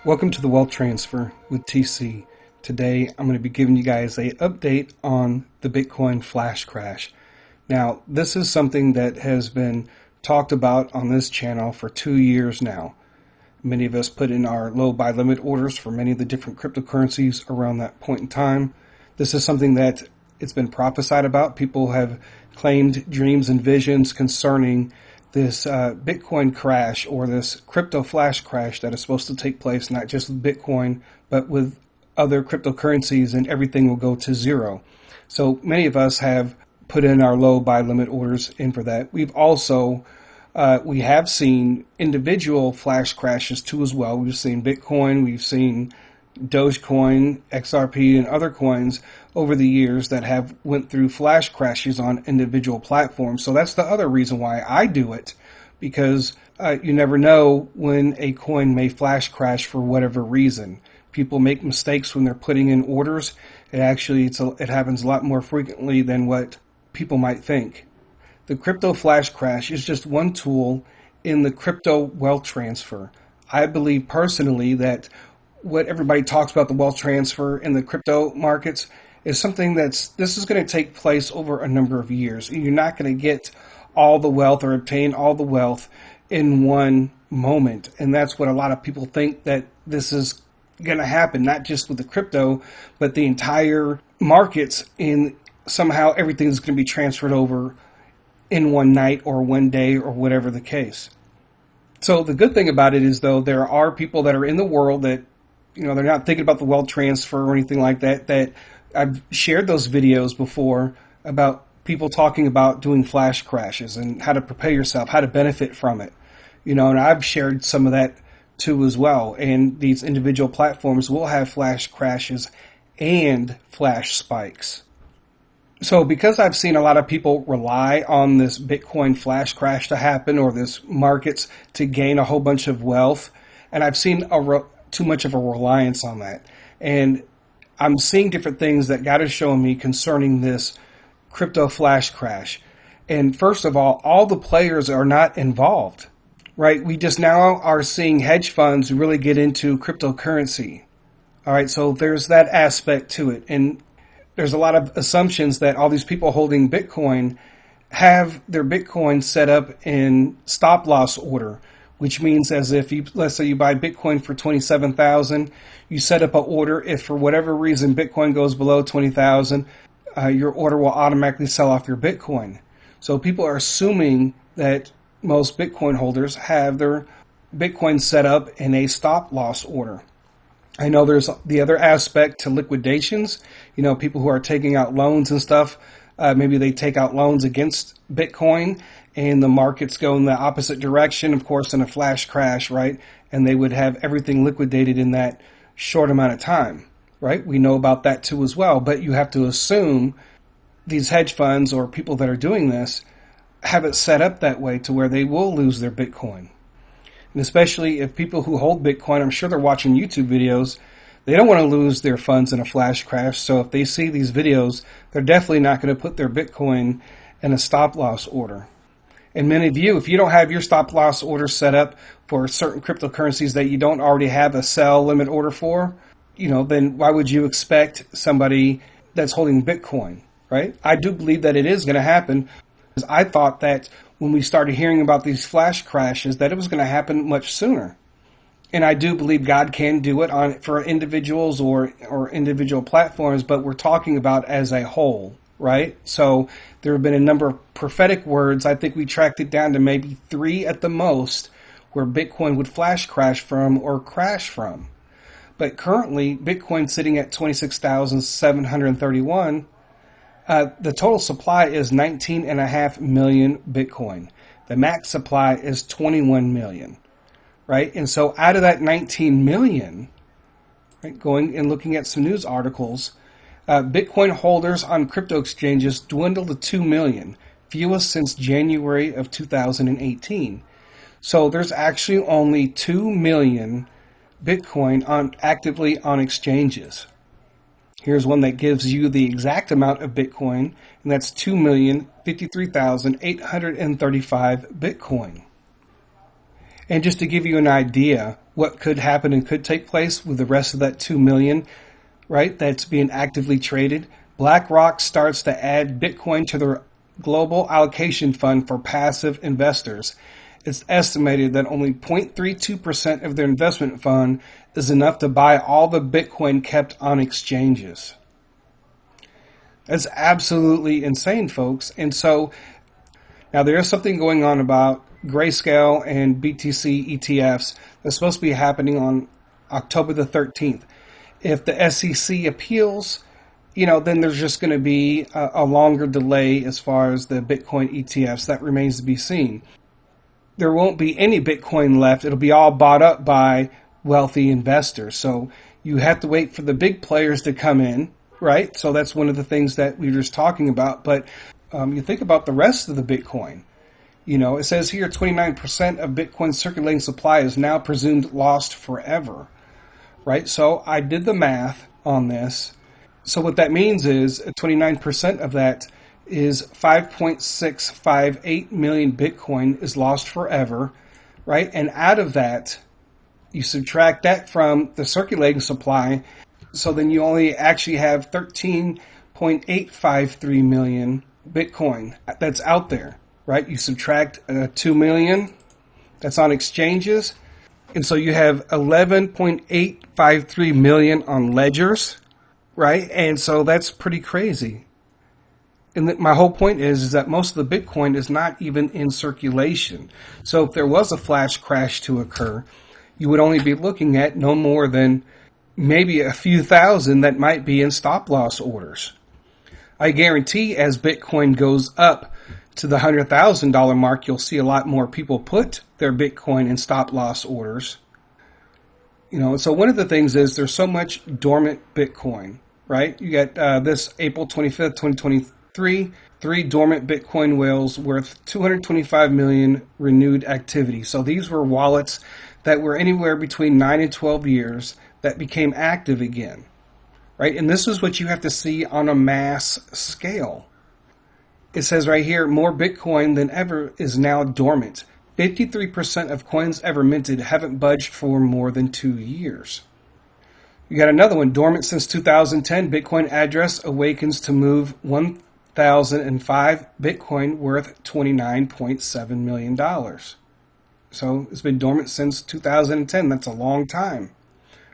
Welcome to the Wealth Transfer with TC. Today I'm going to be giving you guys an update on the Bitcoin flash crash. Now, this is something that has been talked about on this channel for 2 years now. Many of us put in our low buy limit orders for many of the different cryptocurrencies around that point in time. This is something that it's been prophesied about. People have claimed dreams and visions concerning this Bitcoin crash or this crypto flash crash that is supposed to take place not just with Bitcoin, but with other cryptocurrencies, and everything will go to zero. So many of us have put in our low buy limit orders in for that. We've also, we have seen individual flash crashes too as well. We've seen Bitcoin, we've seen Dogecoin, XRP, and other coins over the years that have went through flash crashes on individual platforms. So that's the other reason why I do it, because you never know when a coin may flash crash for whatever reason. People make mistakes when they're putting in orders. It happens a lot more frequently than what people might think. The crypto flash crash is just one tool in the crypto wealth transfer. I believe personally that what everybody talks about, the wealth transfer in the crypto markets, is something this is going to take place over a number of years. You're not going to get all the wealth or obtain all the wealth in one moment. And that's what a lot of people think, that this is going to happen, not just with the crypto, but the entire markets, in somehow everything's going to be transferred over in one night or one day or whatever the case. So the good thing about it is, though, there are people that are in the world that, they're not thinking about the wealth transfer or anything like that, that I've shared those videos before about people talking about doing flash crashes and how to prepare yourself, how to benefit from it. And I've shared some of that too as well. And these individual platforms will have flash crashes and flash spikes. So because I've seen a lot of people rely on this Bitcoin flash crash to happen, or this markets to gain a whole bunch of wealth, and I've seen too much of a reliance on that. And I'm seeing different things that God is showing me concerning this crypto flash crash. And first of all the players are not involved, right? We just now are seeing hedge funds really get into cryptocurrency. All right, so there's that aspect to it. And there's a lot of assumptions that all these people holding Bitcoin have their Bitcoin set up in stop loss order, which means, as if let's say you buy Bitcoin for 27,000, you set up an order. If for whatever reason Bitcoin goes below 20,000, your order will automatically sell off your Bitcoin. So people are assuming that most Bitcoin holders have their Bitcoin set up in a stop loss order. I know there's the other aspect to liquidations. People who are taking out loans and stuff, maybe they take out loans against Bitcoin and the markets go in the opposite direction, of course, in a flash crash, right? And they would have everything liquidated in that short amount of time, right? We know about that too as well. But you have to assume these hedge funds or people that are doing this have it set up that way to where they will lose their Bitcoin. And especially if people who hold Bitcoin, I'm sure they're watching YouTube videos, they don't want to lose their funds in a flash crash. So if they see these videos, they're definitely not going to put their Bitcoin in a stop loss order. And many of you, if you don't have your stop loss order set up for certain cryptocurrencies that you don't already have a sell limit order for, then why would you expect somebody that's holding Bitcoin, right? I do believe that it is going to happen. I thought that when we started hearing about these flash crashes, that it was going to happen much sooner. And I do believe God can do it for individuals or individual platforms, but we're talking about as a whole, right? So there have been a number of prophetic words. I think we tracked it down to maybe 3 at the most where Bitcoin would flash crash from or crash from. But currently, Bitcoin sitting at 26,731. The total supply is 19.5 million Bitcoin. The max supply is 21 million, right? And so out of that 19 million, right, going and looking at some news articles, Bitcoin holders on crypto exchanges dwindled to 2 million, fewest since January of 2018. So there's actually only 2 million Bitcoin actively on exchanges. Here's one that gives you the exact amount of Bitcoin, and that's 2,053,835 Bitcoin. And just to give you an idea, what could happen and could take place with the rest of that 2 million, right, that's being actively traded, BlackRock starts to add Bitcoin to their global allocation fund for passive investors. It's estimated that only 0.32% of their investment fund is enough to buy all the Bitcoin kept on exchanges. That's absolutely insane, folks. And so now there is something going on about Grayscale and BTC ETFs that's supposed to be happening on October the 13th. If the SEC appeals, then there's just going to be a longer delay as far as the Bitcoin ETFs. That remains to be seen. There won't be any Bitcoin left. It'll be all bought up by wealthy investors. So you have to wait for the big players to come in, right? So that's one of the things that we were just talking about. But you think about the rest of the Bitcoin. It says here 29% of Bitcoin's circulating supply is now presumed lost forever, right? So I did the math on this. So what that means is 29% of that is 5.658 million Bitcoin is lost forever, right? And out of that, you subtract that from the circulating supply, so then you only actually have 13.853 million Bitcoin that's out there, right? You subtract 2 million that's on exchanges, and so you have 11.853 million on ledgers, right? And so that's pretty crazy. And my whole point is that most of the Bitcoin is not even in circulation. So if there was a flash crash to occur, you would only be looking at no more than maybe a few thousand that might be in stop loss orders. I guarantee as Bitcoin goes up to the $100,000 mark, you'll see a lot more people put their Bitcoin in stop loss orders. So one of the things is there's so much dormant Bitcoin, right? You got this April 25th, 2023. Three dormant Bitcoin whales worth 225 million renewed activity. So these were wallets that were anywhere between 9 and 12 years that became active again, right? And this is what you have to see on a mass scale. It says right here, more Bitcoin than ever is now dormant. 53% of coins ever minted haven't budged for more than 2 years. You got another one, dormant since 2010. Bitcoin address awakens to move 1,005 Bitcoin worth $29.7 million. So it's been dormant since 2010. That's a long time,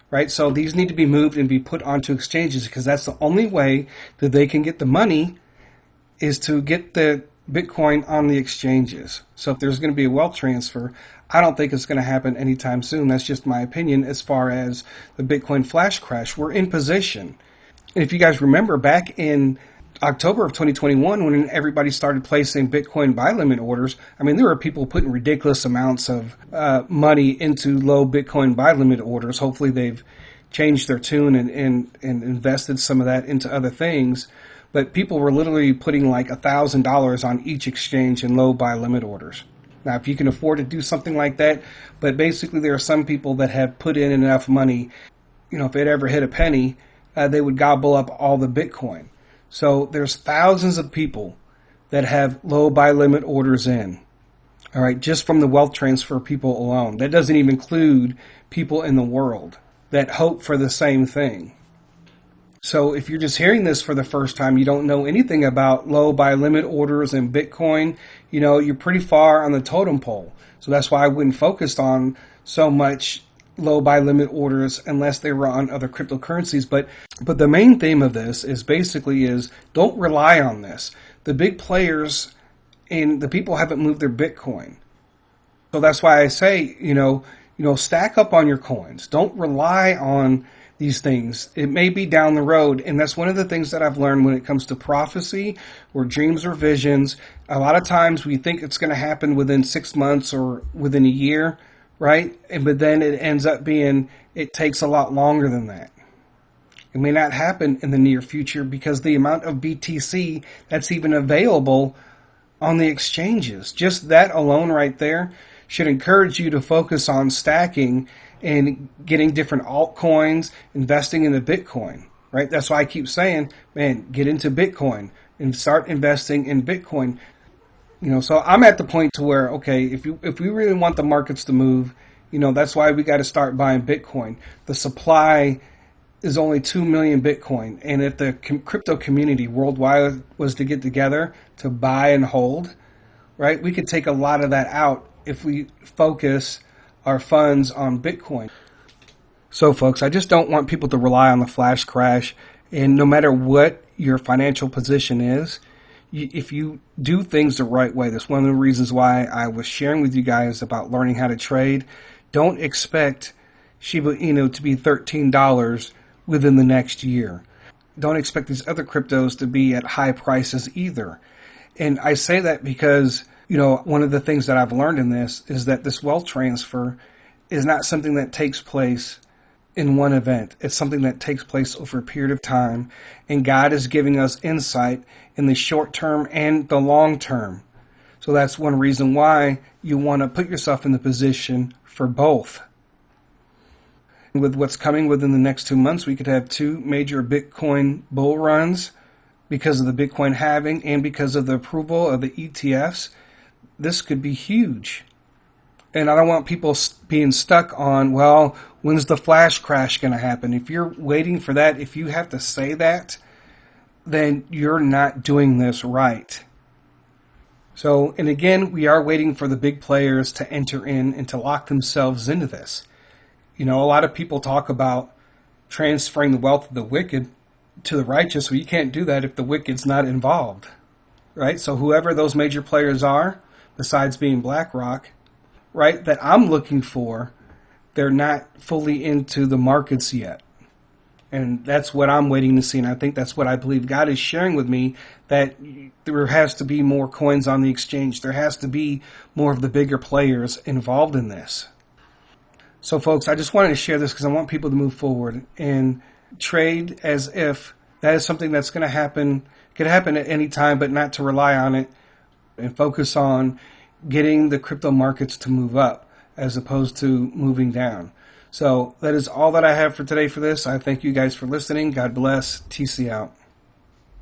right? So these need to be moved and be put onto exchanges, because that's the only way that they can get the money, is to get the Bitcoin on the exchanges. So if there's going to be a wealth transfer, I don't think it's going to happen anytime soon. That's just my opinion as far as the Bitcoin flash crash. We're in position. And if you guys remember back in October of 2021, when everybody started placing Bitcoin buy limit orders, there were people putting ridiculous amounts of money into low Bitcoin buy limit orders. Hopefully they've changed their tune and invested some of that into other things. But people were literally putting like $1,000 on each exchange in low buy limit orders. Now, if you can afford to do something like that, but basically there are some people that have put in enough money, if it ever hit a penny, they would gobble up all the Bitcoin. So there's thousands of people that have low buy limit orders in, all right, just from the wealth transfer people alone. That doesn't even include people in the world that hope for the same thing. So if you're just hearing this for the first time, you don't know anything about low buy limit orders and Bitcoin, you're pretty far on the totem pole. So that's why I wouldn't focus on so much low buy limit orders unless they were on other cryptocurrencies. But the main theme of this is don't rely on this. The big players and the people haven't moved their Bitcoin. So that's why I say, stack up on your coins. Don't rely on these things. It may be down the road, and that's one of the things that I've learned when it comes to prophecy or dreams or visions. A lot of times we think it's going to happen within 6 months or within a year, right? But then it ends up being, it takes a lot longer than that. It may not happen in the near future because the amount of BTC that's even available on the exchanges, just that alone right there should encourage you to focus on stacking and getting different altcoins, investing in the Bitcoin, right? That's why I keep saying, man, get into Bitcoin and start investing in Bitcoin. So I'm at the point to where, okay, if we really want the markets to move, That's why we got to start buying Bitcoin. The supply is only 2 million Bitcoin. And if the crypto community worldwide was to get together to buy and hold, right, we could take a lot of that out if we focus our funds on Bitcoin. So folks, I just don't want people to rely on the flash crash. And no matter what your financial position is, if you do things the right way, that's one of the reasons why I was sharing with you guys about learning how to trade. Don't expect Shiba Inu to be $13 within the next year. Don't expect these other cryptos to be at high prices either. And I say that because, one of the things that I've learned in this is that this wealth transfer is not something that takes place in one event. It's something that takes place over a period of time. And God is giving us insight in the short term and the long term. So that's one reason why you want to put yourself in the position for both. With what's coming within the next 2 months, we could have 2 major Bitcoin bull runs because of the Bitcoin halving and because of the approval of the ETFs. This could be huge. And I don't want people being stuck on, well, when's the flash crash going to happen? If you're waiting for that, if you have to say that, then you're not doing this right. So, and again, we are waiting for the big players to enter in and to lock themselves into this. A lot of people talk about transferring the wealth of the wicked to the righteous. Well, you can't do that if the wicked's not involved, right? So whoever those major players are, besides being BlackRock, right, that I'm looking for, they're not fully into the markets yet. And that's what I'm waiting to see. And I think that's what I believe God is sharing with me, that there has to be more coins on the exchange. There has to be more of the bigger players involved in this. So folks, I just wanted to share this because I want people to move forward and trade as if that is something that's going to happen, could happen at any time, but not to rely on it, and focus on getting the crypto markets to move up as opposed to moving down. So that is all that I have for today for this. I thank you guys for listening. God bless. TC out.